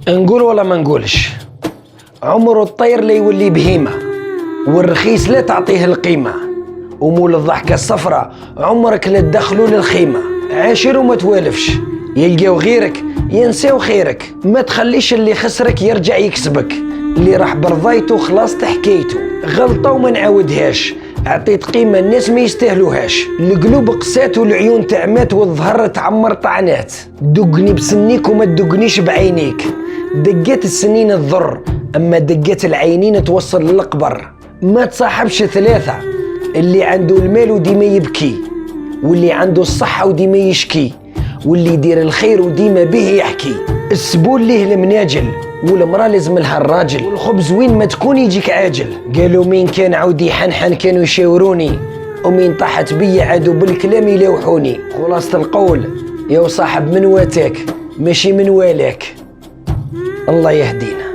نقول ولا ما نقولش؟ عمر الطير لا يولي بهيمة، والرخيص لا تعطيه القيمة، ومول الضحكة الصفرة عمرك لا تدخلوا للخيمة. عاشر وما توالفش، يلقاو غيرك ينساو خيرك. ما تخليش اللي خسرك يرجع يكسبك، اللي راح برضايته خلاص حكايته. غلطة وما نعاودهاش، اعطيت قيمة الناس ما يستاهلوهاش. القلوب قسات والعيون تعمات والظهر تعمر طعنات. دقني بسنيك وما تدقنيش بعينيك، دقات السنين تضر اما دقات العينين توصل للقبر. ما تصاحبش ثلاثة، اللي عنده المال وديما يبكي، واللي عنده الصحة وديما يشكي، واللي يدير الخير وديما به يحكي. السبول ليه المناجل، والمرأة لازم لها الراجل، والخبز وين ما تكون يجيك عاجل. قالوا مين كان عودي حنحن كانوا يشاوروني، ومين طاحت بيا عادوا بالكلام يلوحوني. خلاصة القول يا صاحب من واتاك ماشي من والاك. الله يهدينا.